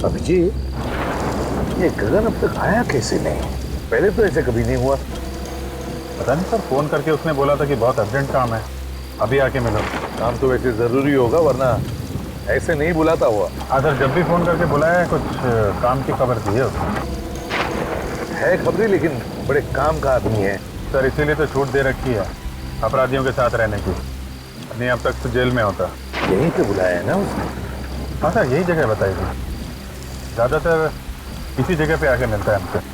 अभिजीत, ये गगन अब तक आया कैसे नहीं? पहले तो ऐसे कभी नहीं हुआ। पता नहीं सर, फोन करके उसने बोला था कि बहुत अर्जेंट काम है, अभी आके मिलो। काम तो वैसे जरूरी होगा, वरना ऐसे नहीं बुलाता हुआ। हाँ सर, जब भी फोन करके बुलाया है, कुछ काम की खबर दी है उसने। है खबरी, लेकिन बड़े काम का आदमी है सर, इसीलिए तो छूट दे रखी है अपराधियों के साथ रहने की, नहीं अब तक तो जेल में होता। यहीं पे बुलाया है ना उसने? हाँ सर, यही जगह बताई थी, ज़्यादातर इसी जगह पे आके मिलता है हमसे।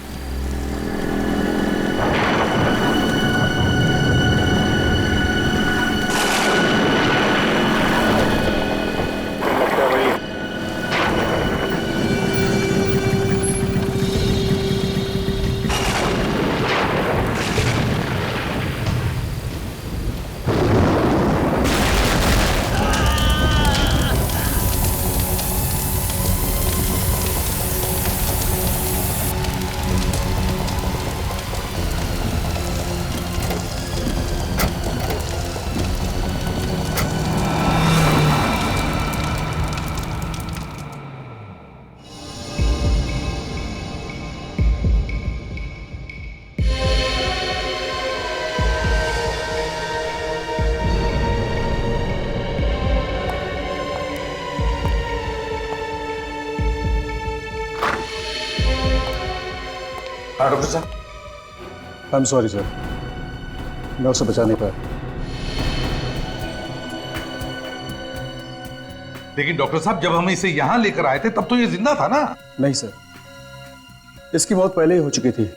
हाँ डॉक्टर साहब। आई एम सॉरी सर, मैं उसे बचा नहीं पाया। लेकिन डॉक्टर साहब, जब हम इसे यहाँ लेकर आए थे तब तो ये जिंदा था ना? नहीं सर, इसकी मौत पहले ही हो चुकी थी।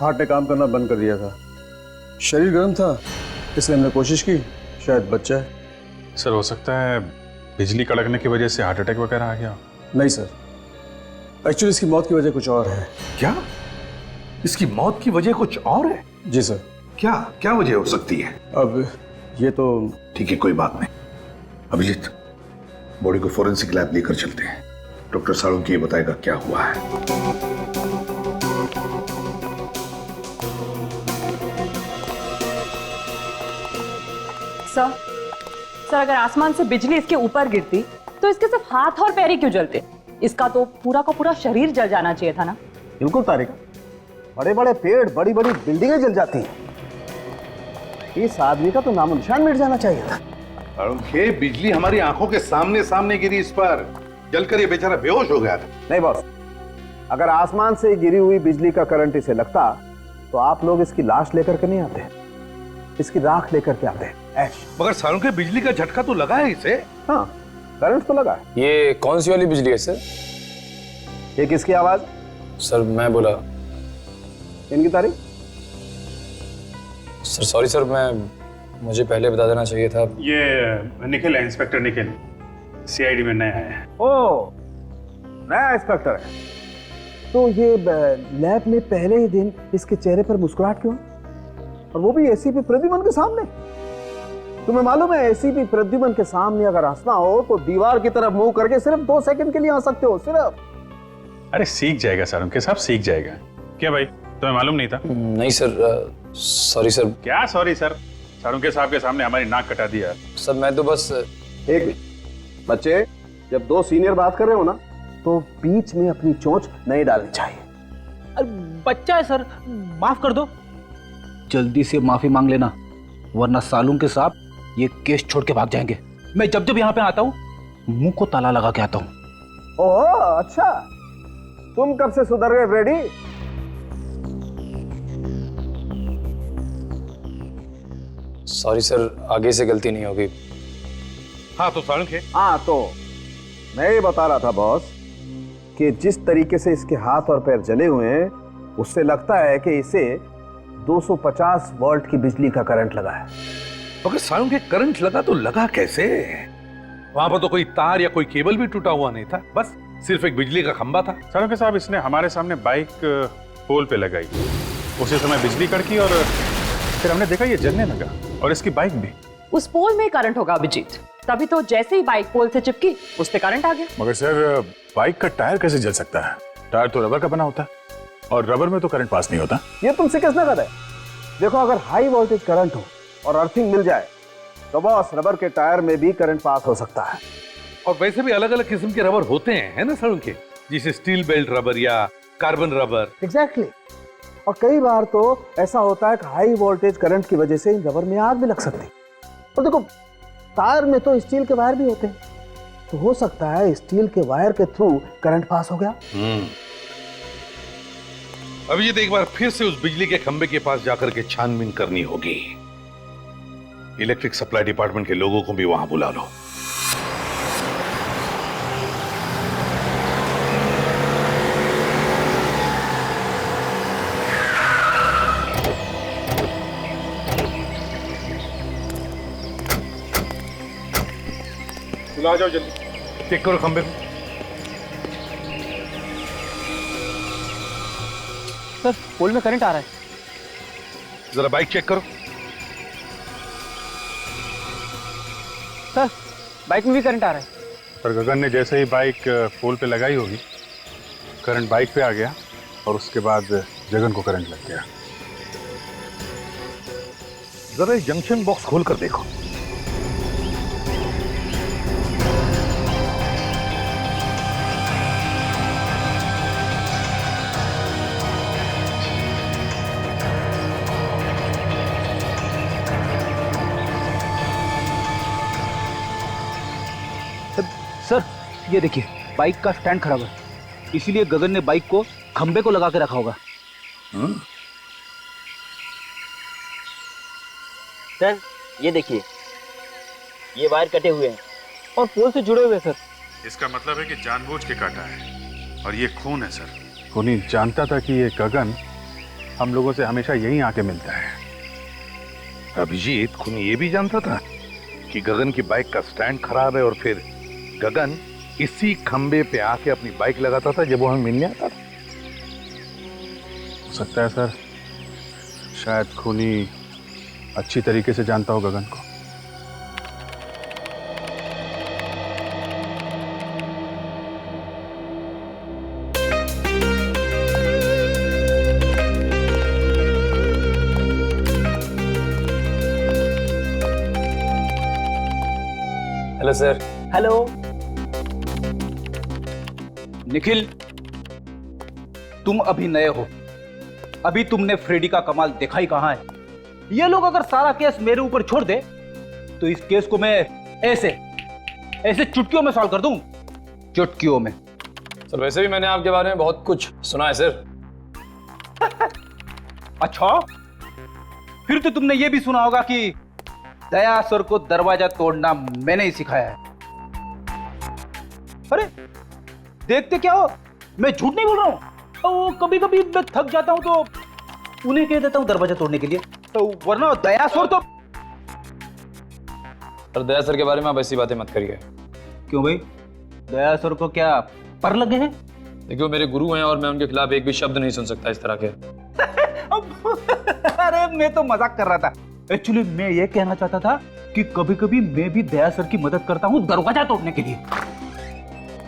हार्ट ने काम करना बंद कर दिया था। शरीर गर्म था, इसलिए हमने कोशिश की, शायद बच जाए। सर, हो सकता है बिजली कड़कने की वजह से हार्ट अटैक वगैरह आ गया। नहीं सर, एक्चुअली इसकी मौत की वजह कुछ और है। क्या? इसकी मौत की वजह कुछ और है? जी सर। क्या क्या वजह हो सकती है? अब ये तो ठीक है, कोई बात नहीं। अभिजीत, बॉडी को फोरेंसिक लैब लेकर चलते हैं। डॉक्टर साळुंखे ये बताएगा क्या हुआ है। सर अगर आसमान से बिजली इसके ऊपर गिरती तो इसके सिर्फ हाथ और पैर ही क्यों जलते? इसका तो पूरा का पूरा शरीर जल जाना चाहिए था ना। बिल्कुल तारिक, बड़े बड़े पेड़, बड़ी बड़ी बिल्डिंगें जल जाती हैं। इस आदमी का तो नामो निशान मिट जाना चाहिए था। साळुंखे, बिजली हमारी आंखों के सामने सामने गिरी इस पर, जलकर ये बेचारा बेहोश हो गया था। नहीं बॉस, अगर आसमान से गिरी हुई बिजली का करंट इसे लगता तो आप लोग इसकी लाश लेकर के नहीं आते, इसकी राख लेकर के आते। ऐश। मगर साळुंखे, बिजली का झटका तो लगा है इसे। हाँ, करंट तो लगा। ये कौन सी वाली बिजली है सर? ये किसकी आवाज? सर मैं बोला। इनकी तारीख? सर सॉरी सर, मुझे पहले बता देना चाहिए था। ये निखिल है, इंस्पेक्टर निखिल, सीआईडी में नया है। ओ, नया इंस्पेक्टर है। तो ये लैब में पहले ही दिन इसके चेहरे पर मुस्कुराहट क्यों, और वो भी एसीपी प्रद्युमन के सामने? तुम्हें मालूम है एसीपी प्रद्युमन के सामने अगर हंसना हो तो दीवार की तरफ मुंह करके सिर्फ 2 सेकंड के लिए हंस सकते हो, सिर्फ। अरे सीख जाएगा सर, उनके साथ सीख जाएगा। क्या भाई, तुम्हें मालूम नहीं था? नहीं सर, सॉरी सर। क्या सॉरी सर, साळुंखे साहब के सामने हमारी नाक कटा दिया। सर मैं तो बस एक मिनट बच्चे, जब 2 सीनियर बात कर रहे हो ना तो बीच में अपनी चोंच नहीं डालनी चाहिए। अरे बच्चा है सर, माफ कर दो। जल्दी से माफी मांग लेना, वरना साळुंखे साहब ये केस छोड़ के भाग जाएंगे। मैं जब जब यहाँ पे आता हूँ मुंह को ताला लगा के आता हूँ। ओह अच्छा, तुम कब से सुधर गए फ्रेडी? सॉरी सर, आगे से गलती नहीं होगी। हाँ तो साळुंखे, हाँ तो मैं ये बता रहा था बॉस कि जिस तरीके से इसके हाथ और पैर जले हुए हैं उससे लगता है कि इसे 250 वोल्ट की बिजली का करंट लगा है। मगर साळुंखे, करंट लगा तो लगा कैसे? वहां पर तो कोई तार या कोई केबल भी टूटा हुआ नहीं था, बस सिर्फ एक बिजली का खंबा था। साळुंखे साहब, इसने हमारे सामने बाइक पोल पे लगाई, उसी समय बिजली कड़की और फिर हमने देखा ये जलने लगा, और इसकी बाइक भी। उस पोल में करंट होगा अभिजीत, तभी तो जैसे ही बाइक पोल से चिपकी उस पे करंट आ गया। मगर सर, बाइक का टायर कैसे जल सकता है? टायर तो रबर का बना होता है, और रबर में तो करंट पास नहीं होता। ये तुमसे किसने कहा है? देखो, अगर हाई वोल्टेज करंट हो और अर्थिंग मिल जाए तो बॉस रबर के टायर में भी करंट पास हो सकता है। और वैसे भी अलग अलग किस्म के रबर होते हैं, है ना साळुंखे? जिसे स्टील बेल्ट रबर या कार्बन रबर। एग्जैक्टली और कई बार तो ऐसा होता है कि हाई वोल्टेज करंट की वजह से इन रबर में आग भी लग सकती है। और देखो तार में तो स्टील के वायर भी होते हैं, तो हो सकता है स्टील के वायर के थ्रू करंट पास हो गया। अभिजीत एक बार फिर से उस बिजली के खंभे के पास जाकर के छानबीन करनी होगी। इलेक्ट्रिक सप्लाई डिपार्टमेंट के लोगों को भी वहां बुला लो। बुला जाओ जल्दी। चेक करो खंबे को। सर पोल में करंट आ रहा है। जरा बाइक चेक करो। सर बाइक में भी करंट आ रहा है। पर गगन ने जैसे ही बाइक पोल पे लगाई होगी, करंट बाइक पे आ गया और उसके बाद जगन को करंट लग गया। जरा जंक्शन बॉक्स खोल कर देखो। सर ये देखिए बाइक का स्टैंड खराब है, इसीलिए गगन ने बाइक को खंबे को लगा के रखा होगा। सर ये देखिए, ये वायर कटे हुए हैं और पोल से जुड़े हुए हैं सर। इसका मतलब है कि जानबूझ के काटा है और ये खून है सर। खूनी जानता था कि ये गगन हम लोगों से हमेशा यहीं आके मिलता है। अभिजीत खूनी ये भी जानता था कि गगन की बाइक का स्टैंड खराब है और फिर गगन इसी खंबे पे आके अपनी बाइक लगाता था जब वो हमें मिलने आता था। हो सकता है सर, शायद खूनी अच्छी तरीके से जानता हो गगन को। Hello sir. हेलो। निखिल तुम अभी नए हो, अभी तुमने फ्रेडी का कमाल देखा ही कहां है। ये लोग अगर सारा केस मेरे ऊपर छोड़ दे तो इस केस को मैं ऐसे ऐसे चुटकियों में सॉल्व कर दूं, चुटकियों में। सर वैसे भी मैंने आपके बारे में बहुत कुछ सुना है सर। अच्छा, फिर तो तुमने ये भी सुना होगा कि दयासुर को दरवाजा तोड़ना मैंने ही सिखाया है। अरे देखते क्या हो, मैं झूठ नहीं बोल रहा हूं। कभी कभी मैं थक जाता हूं तो उन्हें कह देता हूं दरवाजा तोड़ने के लिए, तो वरना दयासुर तो। सर दया सर के बारे में आप ऐसी बातें मत करिए। क्यों भाई, दयासुर को क्या पर लगे हैं? देखिए वो मेरे गुरु हैं और मैं उनके खिलाफ एक भी शब्द नहीं सुन सकता इस तरह के। अरे मैं तो मजाक कर रहा था। एक्चुअली मैं ये कहना चाहता था कि कभी कभी मैं भी दया सर की मदद करता हूँ दरवाजा तोड़ने के लिए।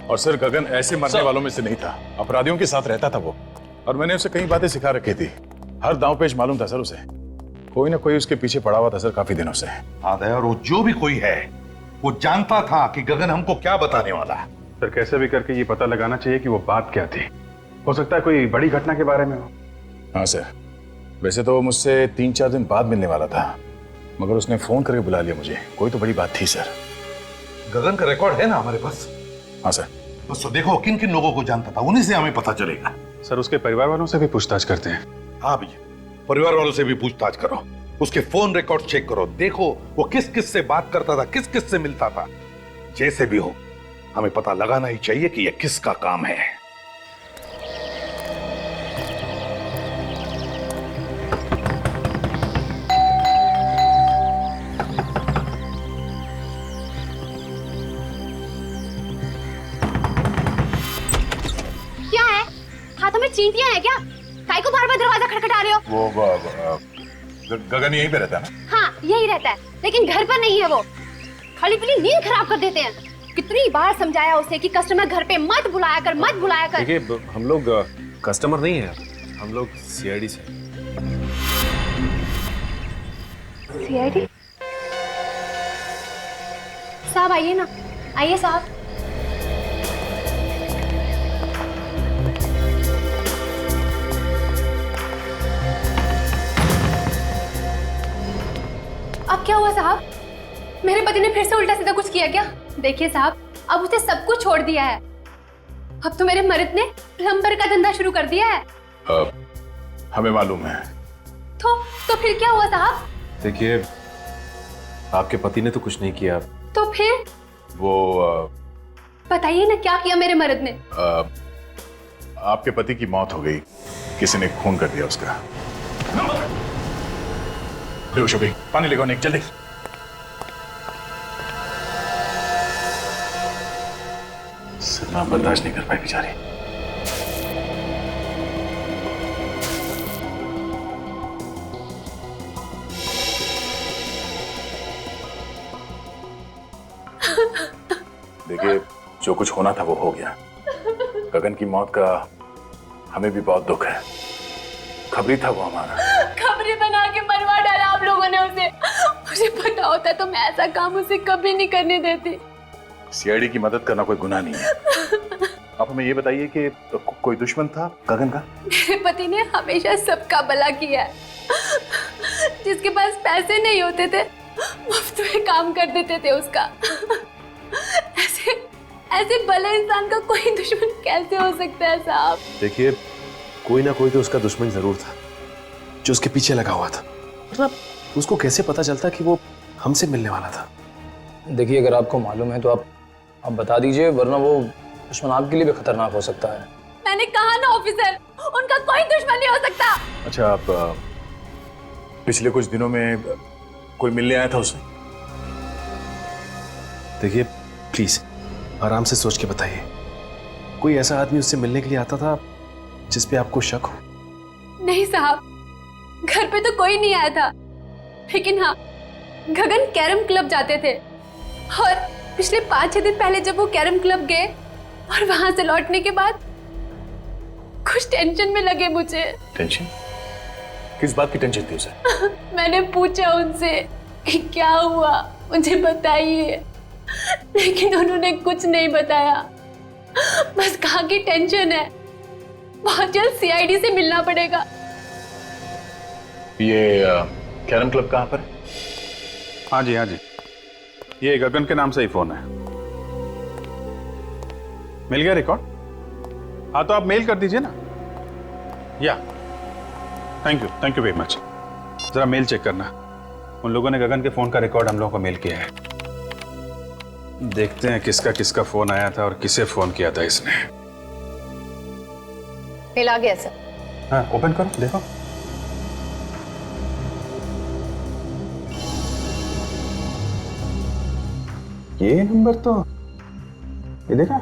और सर गगन ऐसे मरने वालों में से नहीं था, अपराधियों के साथ रहता था वो, और मैंने उसे कई बातें सिखा रखी थी। हर दांव पेच मालूम था सर उसे, कोई ना कोई उसके पीछे पड़ा हुआ था सर काफी दिनों से। हाँ दया, और वो जो भी कोई है वो जानता था कि गगन हमको क्या बताने वाला है। सर कैसे भी करके ये पता लगाना चाहिए कि वो बात क्या थी। हो सकता है कोई बड़ी घटना के बारे में हो। हाँ सर, वैसे तो मुझसे 3-4 दिन बाद मिलने वाला था, मगर उसने फोन करके बुला लिया मुझे। कोई तो बड़ी बात थी सर। गगन का रिकॉर्ड है ना हमारे पास? हाँ सर। बस तो देखो किन किन लोगों को जानता था, उन्हीं से हमें पता चलेगा। सर उसके परिवार वालों से भी पूछताछ करते हैं। हाँ भैया, परिवार वालों से भी पूछताछ करो, उसके फोन रिकॉर्ड चेक करो, देखो वो किस किस से बात करता था, किस किस से मिलता था। जैसे भी हो हमें पता लगाना ही चाहिए कि यह किसका काम है। क्या है? हाथों में चींटियां हैं क्या? काय को बार बार दरवाजा खटखटा रहे हो? वो गगन यहीं पे रहता है ना? हाँ यही रहता है, लेकिन घर पर नहीं है वो। खाली पीली नींद खराब कर देते हैं। कितनी बार समझाया उसे कि कस्टमर घर पे मत बुलाया कर, मत बुलाया कर। देखिए हम लोग कस्टमर नहीं है, हम लोग सीआईडी से। सीआईडी? साहब आइए ना, आइए साहब। अब क्या हुआ साहब? मेरे पति ने फिर से उल्टा सीधा कुछ किया क्या? देखिए साहब, अब उसने सब कुछ छोड़ दिया है। अब तो मेरे मर्द ने प्लम्बर का धंधा शुरू कर दिया है। हमें मालूम है। तो फिर क्या हुआ साहब? देखिए, आपके पति ने तो कुछ नहीं किया। तो फिर वो बताइए ना, क्या किया मेरे मर्द ने? आपके पति की मौत हो गई, किसी ने खून कर दिया उसका। लो शोभी, पानी लेकर निक जल्दी। सदमा बर्दाश्त नहीं कर पाई बेचारी। देखिए, जो कुछ होना था वो हो गया। गगन की मौत का हमें भी बहुत दुख है। खबरी था वो हमारा। खबरी बना के मरवा डाला आप लोगों ने उसे। मुझे पता होता तो मैं ऐसा काम उसे कभी नहीं करने देती। सीआईडी की मदद करना कोई गुनाह नहीं है। आप हमें ये बताइए कि कोई दुश्मन था गगन का? मेरे पति ने हमेशा सबका भला किया है। जिसके पास पैसे नहीं होते थे, मुफ्त में काम कर देते थे उसका। ऐसे भले इंसान का कोई दुश्मन कैसे हो सकता है साहब? देखिए, कोई ना कोई तो उसका दुश्मन जरूर था जो उसके पीछे लगा हुआ था। मतलब उसको कैसे पता चलता कि वो हमसे मिलने वाला था? देखिए, अगर आपको मालूम है तो आप बता दीजिए, वरना वो दुश्मन आपके लिए भी खतरनाक हो सकता है। मैंने कहा ना ऑफिसर, उनका कोई दुश्मन नहीं हो सकता। अच्छा, आप पिछले कुछ दिनों में कोई मिलने आया था उसे? देखिए, प्लीज आराम से सोच के बताइए। कोई ऐसा आदमी उससे मिलने के लिए आता था जिस पे आपको शक हो? नहीं साहब, घर पे तो कोई नहीं आया था। लेकिन हाँ, गगन कैरम क्लब जाते थे और पिछले 5-6 दिन पहले जब वो कैरम क्लब गए और वहां से लौटने के बाद कुछ टेंशन में लगे मुझे। टेंशन? किस बात की टेंशन थी उसे? मैंने पूछा उनसे कि क्या हुआ, मुझे बताइए, लेकिन उन्होंने कुछ नहीं बताया। बस कहा कि टेंशन है, बहुत जल्द सीआईडी से मिलना पड़ेगा। ये कैरम क्लब कहाँ पर है? हाँ जी, हाँ जी, ये गगन के नाम से ही फोन है। मिल गया रिकॉर्ड? हाँ, तो आप मेल कर दीजिए ना। या थैंक यू वेरी मच। जरा मेल चेक करना, उन लोगों ने गगन के फोन का रिकॉर्ड हम लोगों को मेल किया है। देखते हैं किसका किसका फोन आया था और किसे फोन किया था इसने। मेल आ गया सर। हाँ, ओपन करो, देखो। ये नंबर तो, ये देखा,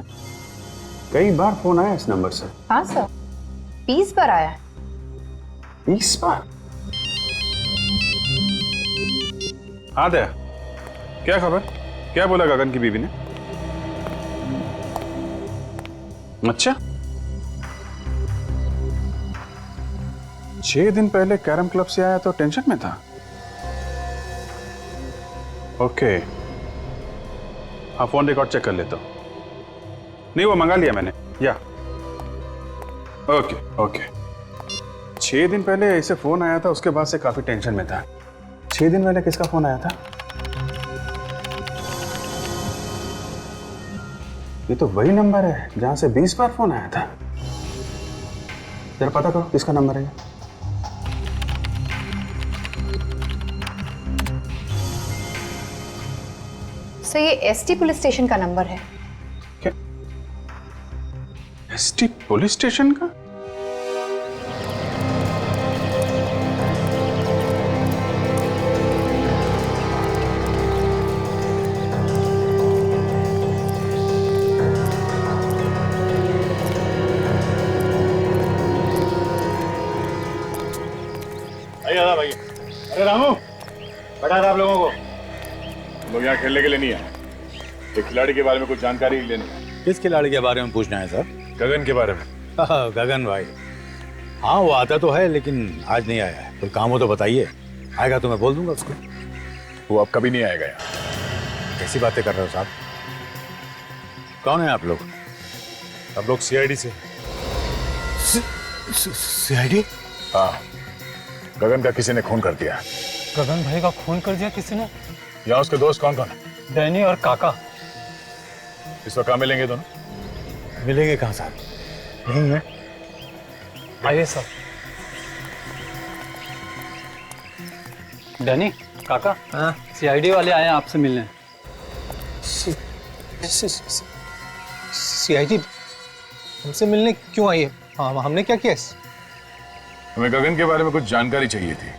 कई बार फोन आया इस नंबर से। हाँ सर, 20 बार आया है। 20 बार? हाँ दया, क्या खबर? क्या बोला गगन की बीवी ने? अच्छा, 6 दिन पहले कैरम क्लब से आया तो टेंशन में था। ओके, हाँ, फोन रिकॉर्ड चेक कर लेता हूं। नहीं, वो मंगा लिया मैंने। या ओके। 6 दिन पहले ऐसे फोन आया था, उसके बाद से काफी टेंशन में था। 6 दिन पहले किसका फोन आया था? ये तो वही नंबर है जहां से 20 बार फोन आया था। जरा पता करो किसका नंबर है। सर, ये एसटी पुलिस स्टेशन का नंबर है। क्या? एसटी पुलिस स्टेशन का? भाई, अरे रामू, बता आप लोगों को, लोग यहाँ खेलने के लिए नहीं आए। एक खिलाड़ी के बारे में कुछ जानकारी लेनी है। किस खिलाड़ी के बारे में पूछना है सर? गगन के बारे में। गगन भाई, हाँ वो आता तो है लेकिन आज नहीं आया है। कोई काम हो तो बताइए, आएगा तो मैं बोल दूंगा उसको। वो अब कभी नहीं आएगा यहाँ। कैसी बातें कर रहे हो साहब? कौन है आप लोग? हम लोग सीआईडी से। सीआईडी? हाँ, गगन का किसी ने खून कर दिया। गगन भाई का खून कर दिया किसी ने? यहाँ उसके दोस्त कौन कौन है? डैनी और काका। इस वक्त कहाँ मिलेंगे दोनों? मिलेंगे कहाँ साहब? यहीं है। आइए सर। डैनी, काका, हाँ? सीआईडी वाले आए हैं आपसे मिलने। सीआईडी हमसे मिलने क्यों आई है? हाँ, हमने क्या किया? हमें गगन के बारे में कुछ जानकारी चाहिए थी।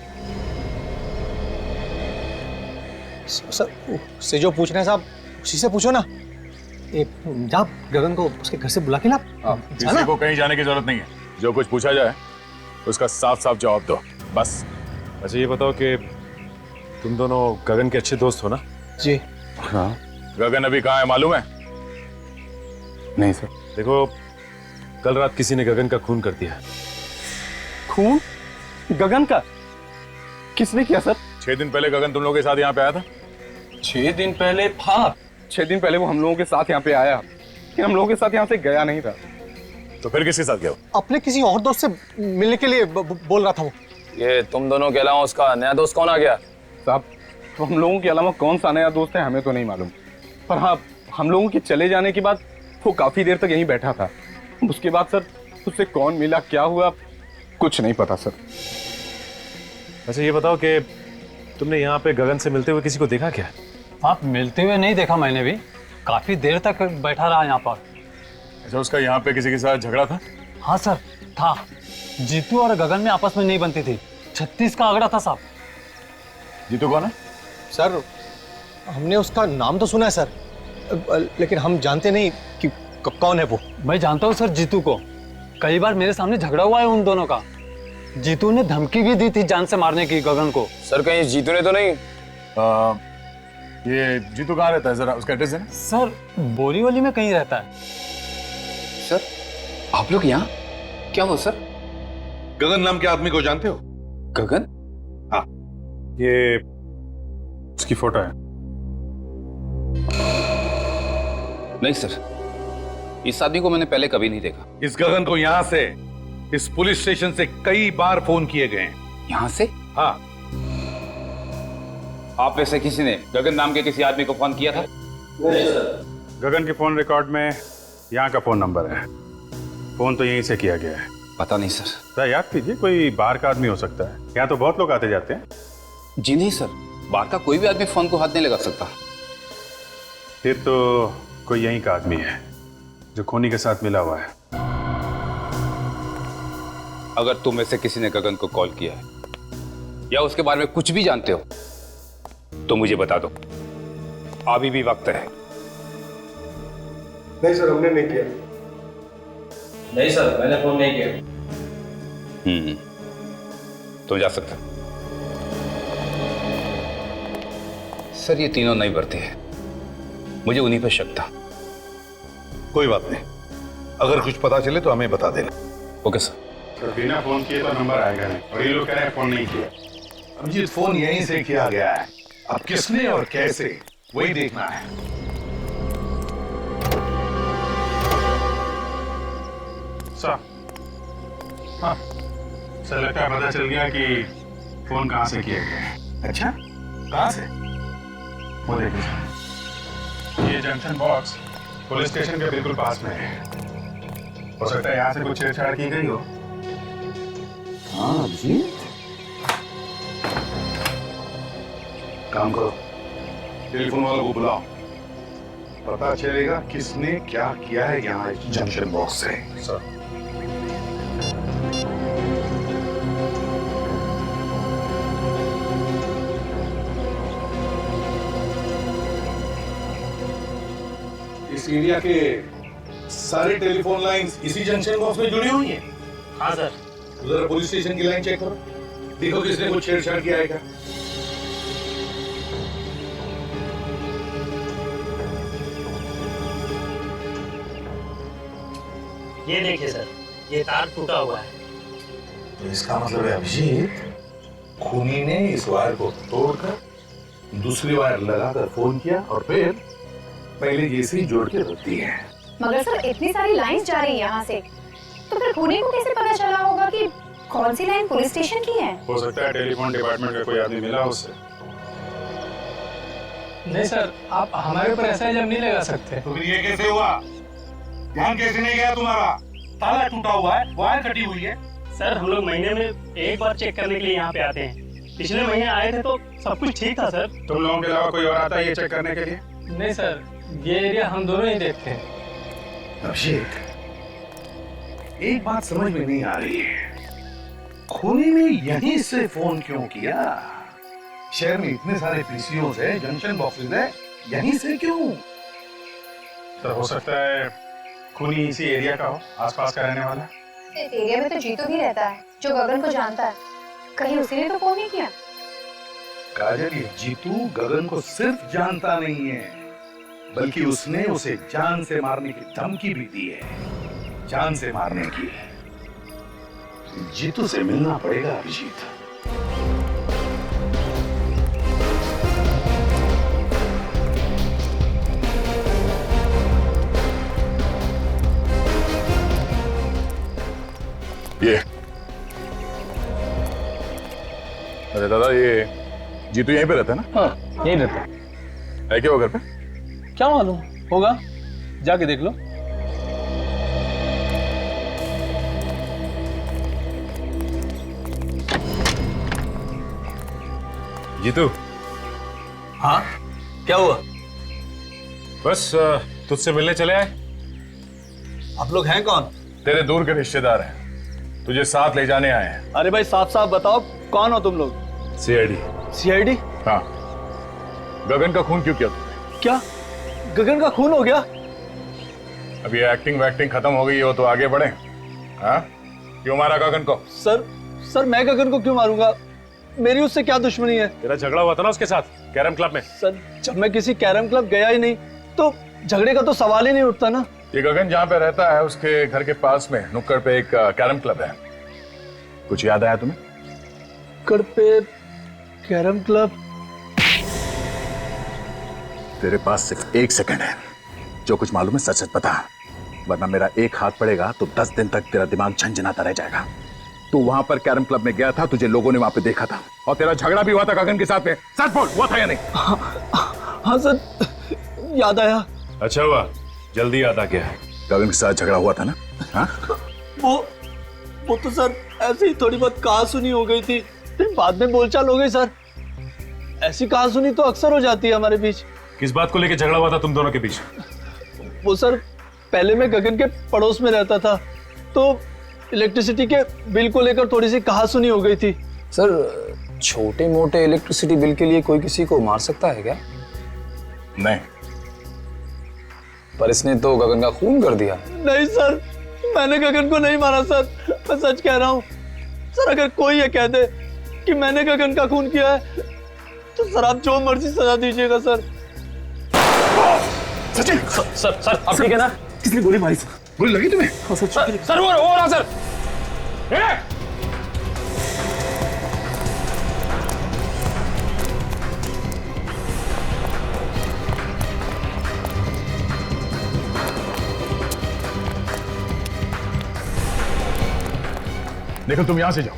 सर, उससे जो पूछ रहे हैं साहब, उसी से पूछो ना। जा गगन को उसके घर से बुला के ला। किसी को कहीं जाने की जरूरत नहीं है। जो कुछ पूछा जाए उसका साफ साफ जवाब दो, बस। अच्छा ये बताओ कि तुम दोनों गगन के अच्छे दोस्त हो ना? जी हाँ। गगन अभी कहाँ है मालूम है? नहीं सर। देखो, कल रात किसी ने गगन का खून कर दिया। खून? गगन का? किसने किया सर? 6 दिन पहले गगन तुम लोगों के साथ यहाँ पे आया था। 6 दिन पहले? हाँ, 6 दिन पहले वो हम लोगों के साथ यहाँ पे आया, लेकिन हम लोगों के साथ यहाँ से गया नहीं था। तो फिर किसके साथ गया? अपने किसी और दोस्त से मिलने के लिए बोल रहा था वो। ये तुम दोनों के अलावा उसका नया दोस्त कौन आ गया? साहब, तो हम लोगों के अलावा कौन सा नया दोस्त है हमें तो नहीं मालूम, पर हाँ, हम लोगों के चले जाने के बाद वो काफी देर तक यहीं बैठा था। उसके बाद सर उससे कौन मिला, क्या हुआ, कुछ नहीं पता सर। अच्छा ये बताओ कि तुमने यहाँ पे गगन से मिलते हुए किसी को देखा क्या? आप मिलते हुए नहीं देखा मैंने भी, काफी देर तक बैठा रहा यहाँ पर। अच्छा, उसका यहाँ पे किसी के साथ झगड़ा था? हाँ सर, था। जीतू और गगन में आपस में नहीं बनती थी, 36 का आंकड़ा था साहब। जीतू कौन है? सर हमने उसका नाम तो सुना है सर, लेकिन हम जानते नहीं कि कौन है वो। मैं जानता हूँ सर जीतू को, कई बार मेरे सामने झगड़ा हुआ है उन दोनों का। जीतू ने धमकी भी दी थी जान से मारने की गगन को। सर कहीं जीतू ने तो नहीं? ये जीतू कहाँ रहता है, जरा उसका एड्रेस है ना? सर बोरीवली में कहीं रहता है। सर आप लोग यहाँ क्या हो? सर गगन नाम के आदमी को जानते हो? गगन? हाँ, ये उसकी फोटो है। नहीं सर, इस आदमी को मैंने पहले कभी नहीं देखा। इस गगन को यहाँ से, इस पुलिस स्टेशन से कई बार फोन किए गए हैं। यहाँ से? हाँ। आप में से किसी ने गगन नाम के किसी आदमी को फोन किया था? नहीं सर। गगन के फोन रिकॉर्ड में यहाँ का फोन नंबर है, फोन तो यहीं से किया गया है। पता नहीं सर। तो याद कीजिए, कोई बाहर का आदमी हो सकता है, यहाँ तो बहुत लोग आते जाते हैं। जी नहीं सर, बाहर का कोई भी आदमी फोन को हाथ नहीं लगा सकता। फिर तो कोई यहीं का आदमी है जो खूनी के साथ मिला हुआ है। अगर तुम में से किसी ने गगन को कॉल किया है या उसके बारे में कुछ भी जानते हो तो मुझे बता दो, अभी भी वक्त है। नहीं सर, हमने नहीं किया। नहीं सर, मैंने फोन नहीं किया। तुम जा सकते हो। सर ये तीनों नहीं बढ़ते हैं, मुझे उन्हीं पर शक था। कोई बात नहीं, अगर कुछ पता चले तो हमें बता देना। Okay sir. तो बिना फोन किए तो नंबर आएगा नहीं, और ये लोग कह रहे हैं फोन नहीं किया। अभिजीत, फोन यहीं से किया गया है, अब किसने और कैसे वही देखना है। सर, हाँ सर, लगता है पता चल गया कि फोन कहाँ से किया गया है। अच्छा, कहाँ से? वो देखिए सर, ये जंक्शन बॉक्स पुलिस स्टेशन के बिल्कुल पास में है। हो सकता है यहाँ से कुछ छेड़छाड़ की गई हो। हाँ जी, काम करो, टेलीफोन वालों को बुलाओ, पता चलेगा किसने क्या किया है यहाँ इस जंक्शन बॉक्स से। सर इस एरिया के सारे टेलीफोन लाइंस इसी जंक्शन बॉक्स में जुड़ी हुई हैं। हाँ सर। जरा पुलिस स्टेशन की लाइन चेक करो, देखो किसने कुछ छेड़छाड़ किया है क्या। ये देखिए सर, ये तार टूटा हुआ है। तो इसका मतलब है अभिजीत, खूनी ने इस वायर को तोड़कर दूसरी वायर लगाकर फोन किया और फिर पहले जैसे ही जोड़ के रख दी है। मगर सर इतनी सारी लाइंस जा रही है यहाँ से, तो फिर खूनी को कैसे पता चला होगा कि कौन सी लाइन पुलिस स्टेशन की है? हो सकता है टेलीफोन डिपार्टमेंट का कोई आदमी मिला उससे। नहीं सर, आप हमारे ऊपर ऐसा इल्जाम नहीं लगा सकते। तो फिर ये कैसे हुआ? ध्यान कैसे नहीं गया तुम्हारा? ताला टूटा हुआ है, वायर कटी हुई है। सर हम लोग महीने में एक बार चेक करने के लिए यहाँ पे आते हैं। पिछले महीने आए थे तो सब कुछ ठीक था सर। तुम लोगों के अलावा कोई और आता है ये चेक करने के लिए? नहीं सर, ये एरिया हम दोनों ही देखते हैं। अभिषेक, एक बात समझ में नहीं आ रही है, खूनी ने यहीं से फोन क्यों किया? शहर में इतने सारे पीसीओस है, जंक्शन बॉक्सेस है, यहीं से क्यों? सर हो सकता है खूनी इसी एरिया का हो, आसपास का रहने वाला। इस एरिया में तो जीतू भी रहता है जो गगन को जानता है। कहीं उसी ने तो फोन नहीं किया? काजल, ये जीतू गगन को सिर्फ जानता नहीं है, बल्कि उसने उसे जान से मारने की धमकी भी दी है। जान से मारने की। जीतू से मिलना पड़ेगा अभिजीत। ये अरे दादा, ये जीतू यहीं पे रहता है ना? हाँ, यहीं रहता है। है क्या वो घर पे? क्या मालूम, होगा, जाके देख लो। जीतू। हाँ, क्या हुआ? बस तुझसे मिलने चले आए। आप लोग हैं कौन? तेरे दूर के रिश्तेदार हैं, तुझे साथ ले जाने आए हैं। अरे भाई साफ साफ बताओ, कौन हो तुम लोग? सीआईडी। सीआईडी? हाँ। गगन का खून क्यों किया तुमने? क्या गगन का खून हो गया? अब ये एक्टिंग वैक्टिंग खत्म हो गई हो तो आगे बढ़े। हाँ, क्यों मारा गगन को? सर मैं गगन को क्यों मारूंगा? मेरी उससे क्या दुश्मनी है? तेरा झगड़ा हुआ था ना उसके साथ कैरम क्लब में। सर जब मैं किसी कैरम क्लब गया ही नहीं तो झगड़े का तो सवाल ही नहीं उठता ना। ये गगन जहाँ पे रहता है उसके घर के पास में नुक्कड़ पे एक कैरम क्लब है। कुछ याद आया तुम्हें? नुक्कड़ पे कैरम क्लब? तेरे पास सिर्फ 1 सेकंड है, जो कुछ मालूम है सच सच बता, वरना मेरा एक हाथ पड़ेगा तो 10 दिन तक तेरा दिमाग झंझनाता रह जाएगा। तू वहां पर कैरम क्लब में गया था, तुझे लोगों ने वहां पे देखा था, और तेरा झगड़ा भी हुआ था गगन के साथ में। सच बोल, हुआ था या नहीं? हाँ सर, याद आया। अच्छा हुआ, जल्दी याद आ गया। गगन के साथ झगड़ा हुआ था ना? हाँ? वो तो सर ऐसे ही थोड़ी बहुत कहा सुनी हो गई थी, फिर बाद में बोलचाल हो गई सर। ऐसी कहा सुनी तो अक्सर हो जाती है हमारे बीच। किस बात को लेकर झगड़ा हुआ था तुम दोनों के बीच? वो सर, पहले मैं गगन के पड़ोस में रहता था तो इलेक्ट्रिसिटी के बिल को लेकर थोड़ी सी कहा सुनी हो गई थी। सर छोटे मोटे इलेक्ट्रिसिटी बिल के लिए कोई किसी को मार सकता है क्या? नहीं। पर इसने तो गगन का खून कर दिया। नहीं सर, मैंने गगन को नहीं मारा सर, मैं सच कह रहा हूँ सर। अगर कोई ये कह दे कि मैंने गगन का खून किया है तो सर आप जो मर्जी सजा दीजिएगा सर। सचिन! सर आप ठीक है ना? किसने गोली मारी? गोली लगी तुम्हें? सर वो रहा सर। देखो तुम यहां से जाओ।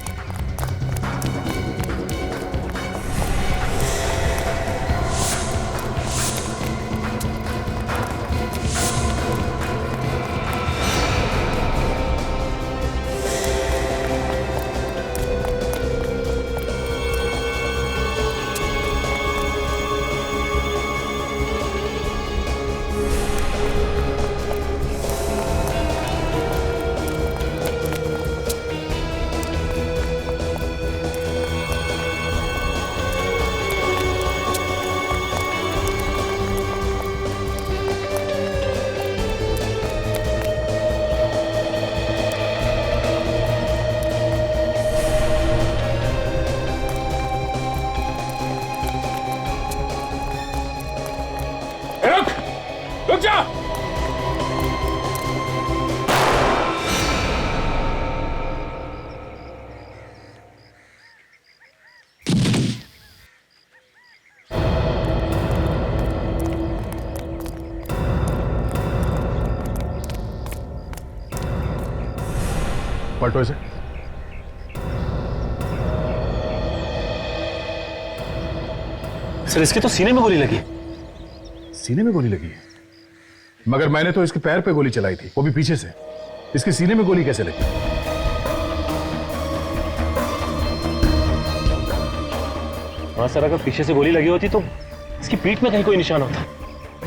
रुक जा। पलटो इसे। सर इसके तो सीने में गोली लगी। सीने में गोली लगी है? मगर मैंने तो इसके पैर पे गोली चलाई थी, वो भी पीछे से। इसके सीने में गोली कैसे लगी? हाँ सर, अगर पीछे से गोली लगी होती तो इसकी पीठ में कहीं कोई निशान होता,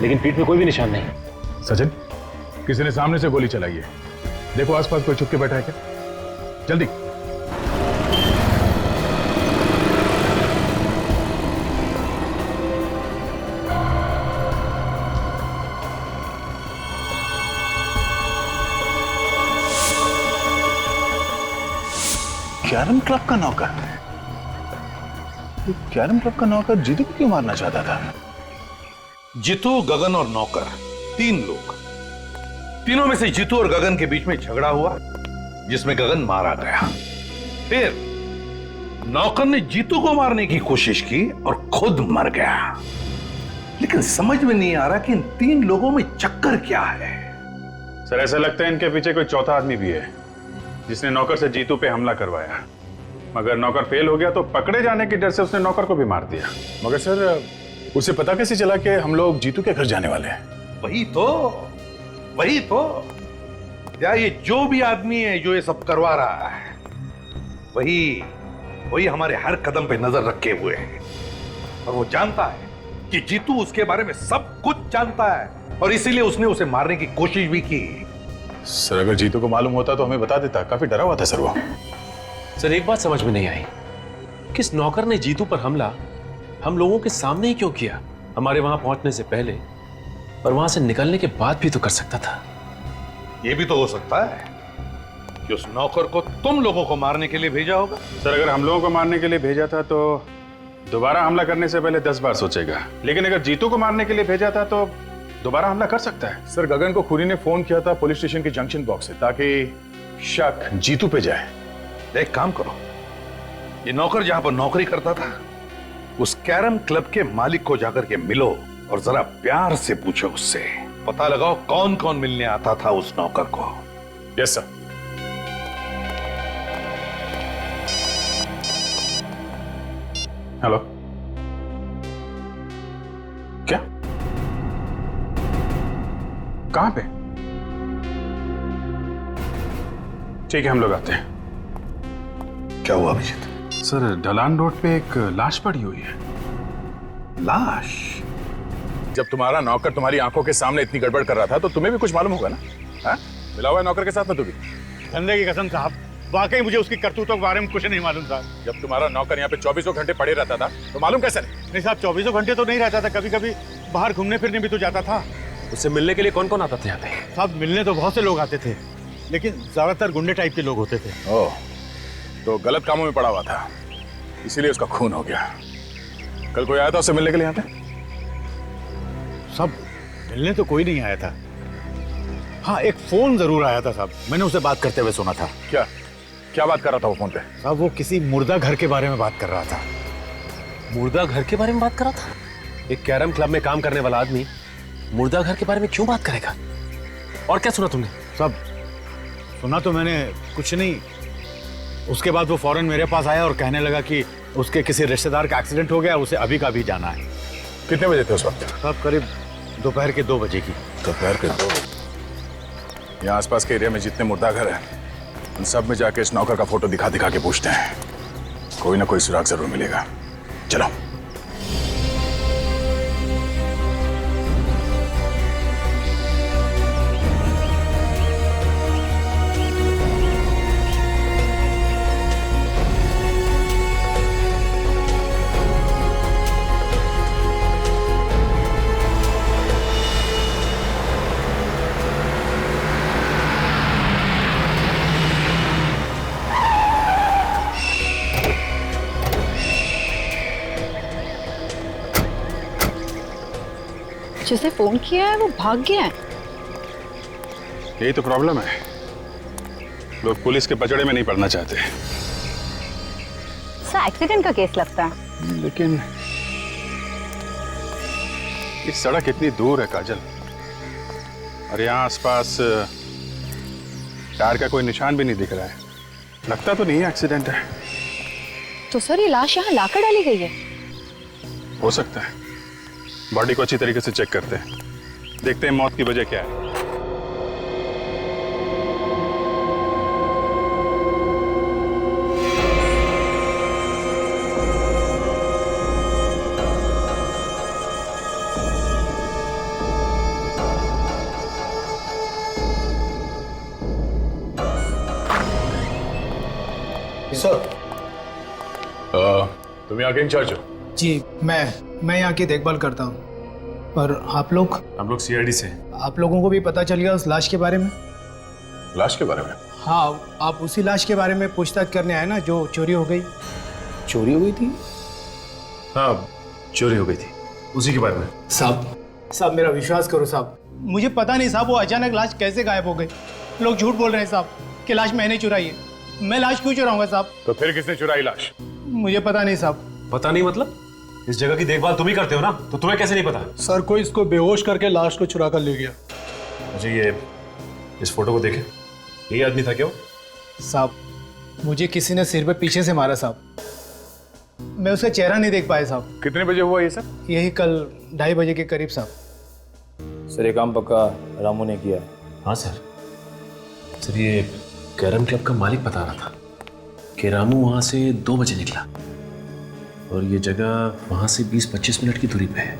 लेकिन पीठ में कोई भी निशान नहीं। सचिन, किसी ने सामने से गोली चलाई है। देखो आसपास कोई छुप के बैठा है क्या? जल्दी। कैरम क्लब का नौकर? कैरम क्लब का नौकर जीतू को क्यों मारना चाहता था? जीतू, गगन और नौकर, 3 लोग। तीनों में से जीतू और गगन के बीच में झगड़ा हुआ, जिसमें गगन मारा गया। फिर नौकर ने जीतू को मारने की कोशिश की और खुद मर गया। लेकिन समझ में नहीं आ रहा कि इन 3 लोगों में चक्कर क्या है। सर ऐसा लगता है इनके पीछे कोई चौथा आदमी भी है, जिसने नौकर से जीतू पे हमला करवाया। मगर नौकर फेल हो गया तो पकड़े जाने के डर से उसने नौकर को भी मार दिया। मगर सर, उसे पता कैसे चला कि हम लोग जीतू के घर जाने वाले हैं? वही तो या ये जो भी आदमी है जो ये सब करवा रहा है, वही हमारे हर कदम पे नजर रखे हुए है। और वो जानता है कि जीतू उसके बारे में सब कुछ जानता है, और इसीलिए उसने उसे मारने की कोशिश भी की। सर अगर जीतू को मालूम होता तो हमें बता देता। काफी डरा हुआ था सर वो। सर एक बात समझ में नहीं आई, किस नौकर ने जीतू पर हमला हम लोगों के सामने ही क्यों किया? हमारे वहां पहुंचने से पहले और वहां से निकलने के बाद भी तो कर सकता था। यह भी तो हो सकता है कि उस नौकर को तुम लोगों को मारने के लिए भेजा होगा। सर अगर हम लोगों को मारने के लिए भेजा था तो दोबारा हमला करने से पहले 10 बार सोचेगा, लेकिन अगर जीतू को मारने के लिए भेजा था तो दोबारा हमला कर सकता है। सर गगन को खुरी ने फोन किया था पुलिस स्टेशन के जंक्शन बॉक्स से, ताकि शक जीतू पे जाए। एक काम करो, ये नौकर जहां पर नौकरी करता था उस कैरम क्लब के मालिक को जाकर के मिलो और जरा प्यार से पूछो उससे, पता लगाओ कौन कौन मिलने आता था उस नौकर को। Yes sir. हेलो, क्या? कहां पे? ठीक है हम लोग आते हैं। क्या हुआ अभिजीत? सर ढलान रोड पे एक लाश पड़ी हुई है। लाश? जब तुम्हारा नौकर तुम्हारी आंखों के सामने इतनी गड़बड़ कर रहा था तो तुम्हें भी कुछ मालूम होगा ना? हाँ? मिला हुआ है नौकर के साथ ना तू भी? धंधे की कसम साहब, वाकई मुझे उसकी करतूतों के बारे में कुछ नहीं मालूम साहब। जब तुम्हारा नौकर यहाँ पे 24 घंटे पड़े रहता था तो मालूम कैसे नहीं? नहीं साहब, 24 घंटे तो नहीं रहता था, कभी कभी बाहर घूमने फिरने भी तो जाता था। उससे मिलने के लिए कौन कौन आता था यहाँ पे? साहब मिलने तो बहुत से लोग आते थे, लेकिन ज्यादातर गुंडे टाइप के लोग होते थे। ओह, तो गलत कामों में पड़ा हुआ था, इसीलिए उसका खून हो गया। कल कोई आया था उससे मिलने के लिए यहाँ पे? सब मिलने तो कोई नहीं आया था। हाँ, एक फोन जरूर आया था साहब, मैंने उसे बात करते हुए सुना था। क्या क्या बात कर रहा था वो फोन पे? साहब वो किसी मुर्दा घर के बारे में बात कर रहा था। मुर्दा घर के बारे में बात कर रहा था? एक कैरम क्लब में काम करने वाला आदमी मुर्दा घर के बारे में क्यों बात करेगा? और क्या सुना तुमने? सब सुना तो मैंने कुछ नहीं। उसके बाद वो फौरन मेरे पास आया और कहने लगा कि उसके किसी रिश्तेदार का एक्सीडेंट हो गया, उसे अभी का अभी जाना है। कितने बजे थे उस वक्त? साहब करीब दोपहर के 2 बजे की। दोपहर के 2 बजे? यहाँ आसपास के एरिया में जितने मुर्दा घर हैं उन सब में जाके इस नौकर का फोटो दिखा दिखा के पूछते हैं, कोई ना कोई सुराग जरूर मिलेगा। चलो। जिसे फोन किया है वो भाग गया है। यही तो प्रॉब्लम है, लोग पुलिस के पचड़े में नहीं पड़ना चाहते। सर एक्सीडेंट का केस लगता है। लेकिन ये सड़क इतनी दूर है काजल, और यहाँ आसपास टायर का कोई निशान भी नहीं दिख रहा है। लगता तो नहीं है एक्सीडेंट है। तो सर ये लाश यहाँ लाकर डाली गई है? हो सकता है। बॉडी को अच्छी तरीके से चेक करते हैं, देखते हैं मौत की वजह क्या है। सर तुम यहाँ के इंचार्ज हो? जी मैं यहाँ की देखभाल करता हूँ। पर आप लोग? हम लोग सीआईडी से। आप लोगों को भी पता चल गया उस लाश के बारे में? लाश के बारे में? हाँ, आप उसी लाश के बारे में पूछताछ करने आए ना जो चोरी हो गई। चोरी हो गई थी? हाँ, चोरी हो गई थी, उसी के बारे में। साहब मेरा विश्वास करो साहब, मुझे पता नहीं साहब वो अचानक लाश कैसे गायब हो गई। लोग झूठ बोल रहे हैं साहब कि लाश मैंने चुराई है। मैं लाश क्यों चुराऊंगा साहब? तो फिर किसने चुराई लाश? मुझे पता नहीं साहब। पता नहीं मतलब? इस जगह की देखभाल तुम ही करते हो ना, तो तुम्हें कैसे नहीं पता? सर कोई इसको बेहोश करके लाश को चुरा कर ले गया। मुझे ये इस फोटो को देखे, यही आदमी था क्या वो? साहब मुझे किसी ने सिर पे पीछे से मारा साहब, मैं उसका चेहरा नहीं देख पाया साहब। कितने बजे हुआ ये सब? यही कल 2:30 बजे के करीब साहब। सर ये काम पक्का रामू ने किया है? हाँ सर। सर ये कैरम क्लब का मालिक बता रहा था कि रामू वहाँ से 2 बजे निकला और ये जगह वहाँ से 20-25 मिनट की दूरी पे है।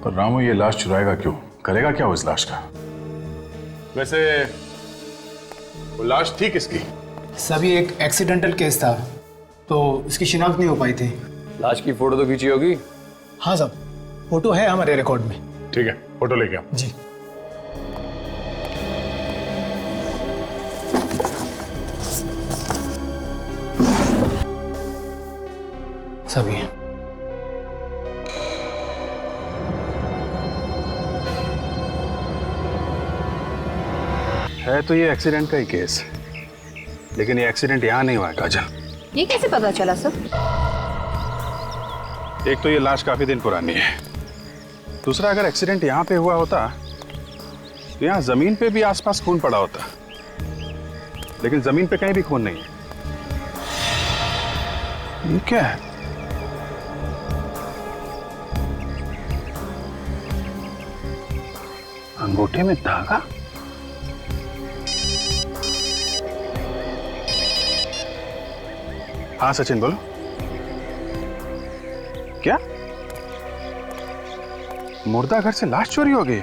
पर रामू ये लाश चुराएगा क्यों? करेगा क्या वो इस लाश का? वैसे वो लाश थी किसकी? सभी एक एक्सीडेंटल केस था तो इसकी शिनाख्त नहीं हो पाई थी। लाश की फोटो तो खींची होगी? हाँ साहब, फोटो है हमारे रिकॉर्ड में। ठीक है, फोटो लेके आओ। जी। सभी है तो ये एक्सीडेंट का ही केस, लेकिन ये एक्सीडेंट यहाँ नहीं हुआ है काजल। ये कैसे पता चला सर? एक तो ये लाश काफी दिन पुरानी है, दूसरा अगर एक्सीडेंट यहाँ पे हुआ होता तो यहाँ जमीन पे भी आसपास खून पड़ा होता, लेकिन जमीन पे कहीं भी खून नहीं है। ये क्या है? अंगूठे में धागा? हाँ सचिन बोलो। क्या मुर्दा घर से लाश चोरी हो गई?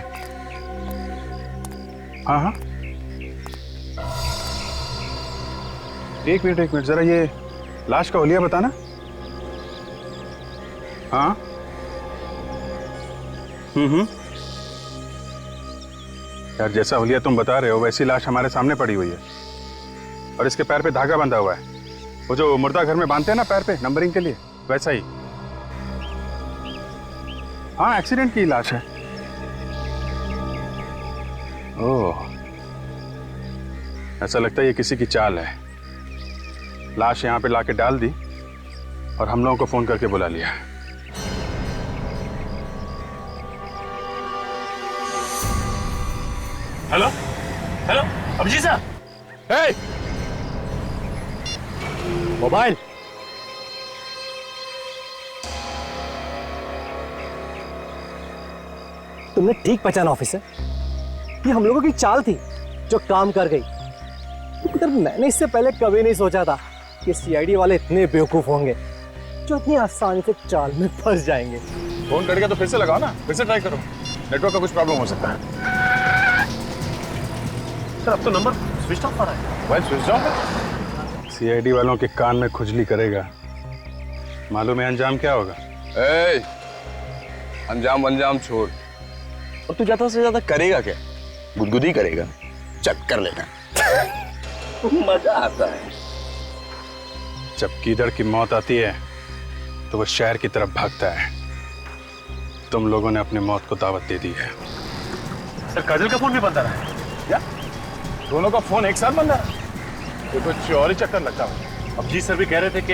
हाँ हाँ, एक मिनट जरा ये लाश का हुलिया बताना। हाँ यार, जैसा हुलिया तुम बता रहे हो वैसी लाश हमारे सामने पड़ी हुई है और इसके पैर पे धागा बंधा हुआ है, वो जो मुर्दा घर में बांधते हैं ना पैर पे नंबरिंग के लिए, वैसा ही। हाँ, एक्सीडेंट की लाश है। ओह, ऐसा लगता है ये किसी की चाल है। लाश यहाँ पे लाके डाल दी और हम लोगों को फोन करके बुला लिया। हेलो हेलो अभिजीत साहब। हे मोबाइल। तुमने ठीक पहचाना ऑफिसर, ये हम लोगों की चाल थी जो काम कर गई। मगर मैंने इससे पहले कभी नहीं सोचा था कि सीआईडी वाले इतने बेवकूफ होंगे जो इतनी आसानी से चाल में फंस जाएंगे। फोन कट गया तो फिर से लगाओ ना, फिर से ट्राई करो, नेटवर्क का कुछ प्रॉब्लम हो सकता है। सर अब तो नंबर स्विच ऑफ आ रहा है। मोबाइल स्विच ऑफ है? सीआईडी वालों के कान में खुजली करेगा, मालूम है अंजाम क्या होगा? अंजाम छोड़, और तू ज्यादा से ज्यादा करेगा क्या? गुदगुदी करेगा, चट कर लेना। मजा आता है। जब कीदड़ की मौत आती है तो वो शहर की तरफ भागता है। तुम लोगों ने अपनी मौत को दावत दे दी है। सर काजल का फोन भी बंद आ रहा है क्या? दोनों का फोन एक साथ बंद है? ये कुछ और ही चक्कर लगता है। अभिजीत सर भी कह रहे थे कि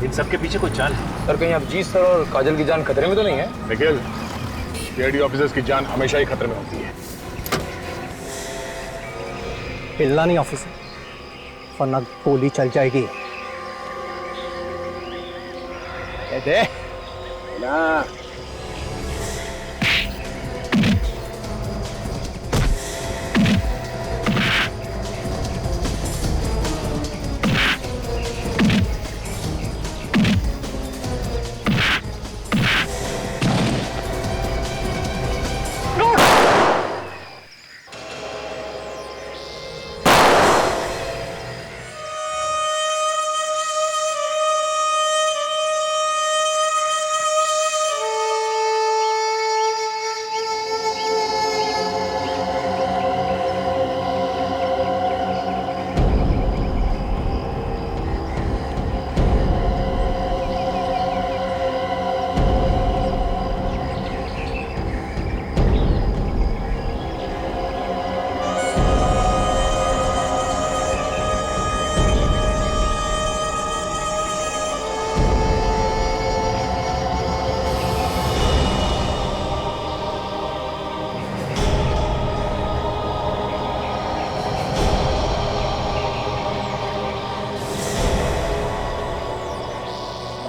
इन सब के पीछे कोई चाल है। सर कहीं अभिजीत सर और काजल की जान खतरे में तो नहीं है? निखिल, सीआईडी ऑफिसर्स की जान हमेशा ही खतरे में होती है। हिलना नहीं ऑफिसर, वरना गोली चल जाएगी। ना।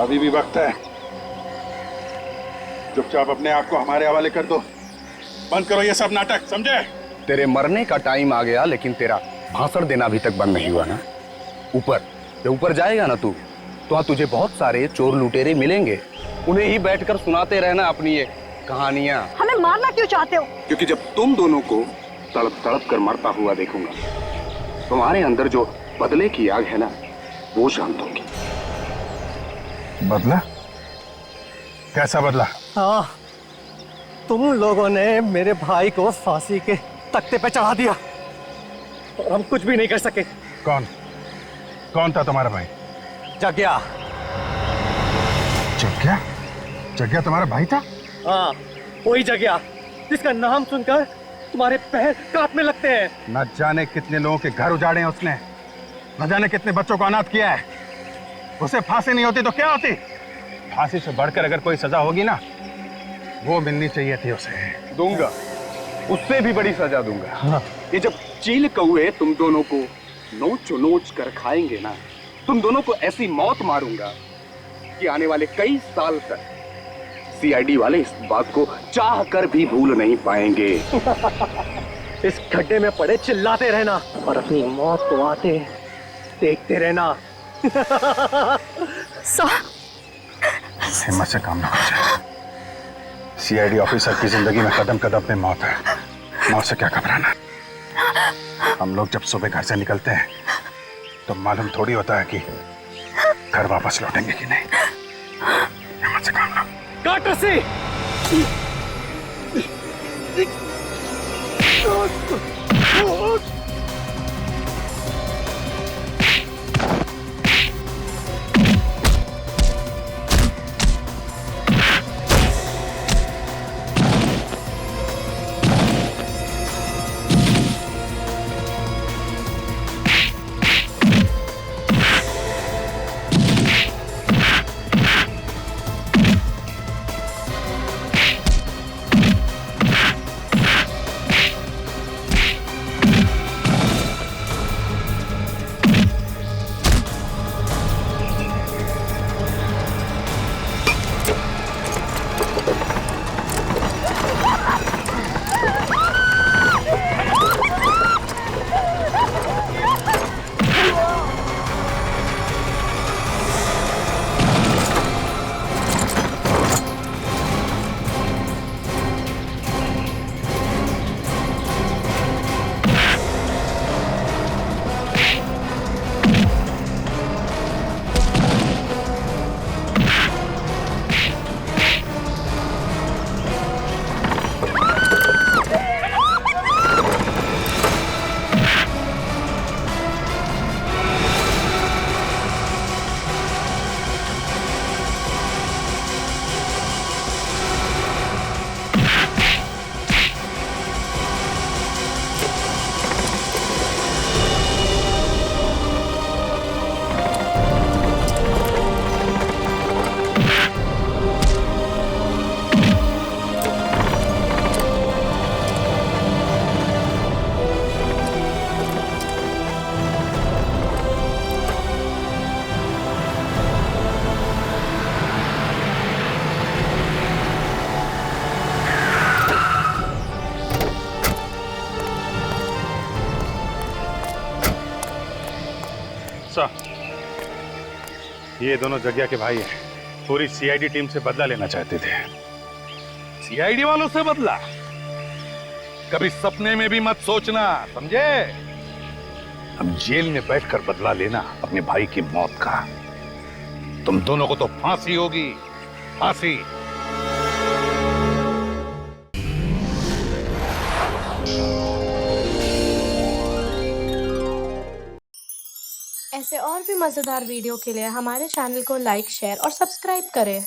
अभी भी वक्त है। चुपचाप अपने आप को हमारे हवाले कर दो। बंद करो ये सब नाटक, समझे? तेरे मरने का टाइम आ गया, लेकिन तेरा भाषण देना अभी तक बंद नहीं हुआ ना। ऊपर जब ऊपर जाएगा ना तू, तो वहां तुझे बहुत सारे चोर लुटेरे मिलेंगे। उन्हें ही बैठकर सुनाते रहना अपनी ये कहानियां। हमें मारना क्यों चाहते हो? क्योंकि जब तुम दोनों को तड़प तड़प कर मरता हुआ देखूंगा, तुम्हारे अंदर जो बदले की आग है ना, वो शांत होगी। बदला? कैसा बदला? हाँ, तुम लोगों ने मेरे भाई को फांसी के तख्ते पे चढ़ा दिया और हम कुछ भी नहीं कर सके। कौन कौन था तुम्हारा भाई? जग्या। जग्या? जग्या तुम्हारा भाई था? हाँ, वही जग्या जिसका नाम सुनकर तुम्हारे पैर कांपने लगते हैं। न जाने कितने लोगों के घर उजाड़े हैं उसने, न जाने कितने बच्चों को अनाथ किया है। उसे फांसी नहीं होती तो क्या होती? फांसी से बढ़कर अगर कोई सजा होगी ना, वो मिलनी चाहिए थी उसे। दूंगा, उससे भी बड़ी सजा दूंगा। हाँ। ये जब चील कौए तुम दोनों को नोच नोच कर खाएंगे ना, तुम दोनों को ऐसी मौत मारूंगा कि आने वाले कई साल तक सीआईडी वाले इस बात को चाह कर भी भूल नहीं पाएंगे। इस गड्ढे में पड़े चिल्लाते रहना और अपनी मौत को आते देखते रहना। हिम्मत से काम ना कर जाए। सीआईडी ऑफिसर की जिंदगी में कदम कदम पे मौत है। मौत से क्या घबराना। हम लोग जब सुबह घर से निकलते हैं तो मालूम थोड़ी होता है कि घर वापस लौटेंगे कि नहीं। हिम्मत से काम लो। काट रस्सी। सर, ये दोनों जग्या के भाई हैं। पूरी सीआईडी टीम से बदला लेना चाहते थे। सीआईडी वालों से बदला? कभी सपने में भी मत सोचना, समझे? अब जेल में बैठकर बदला लेना अपने भाई की मौत का। तुम दोनों को तो फांसी होगी, फांसी। ऐसे और भी मजेदार वीडियो के लिए हमारे चैनल को लाइक, शेयर और सब्सक्राइब करें।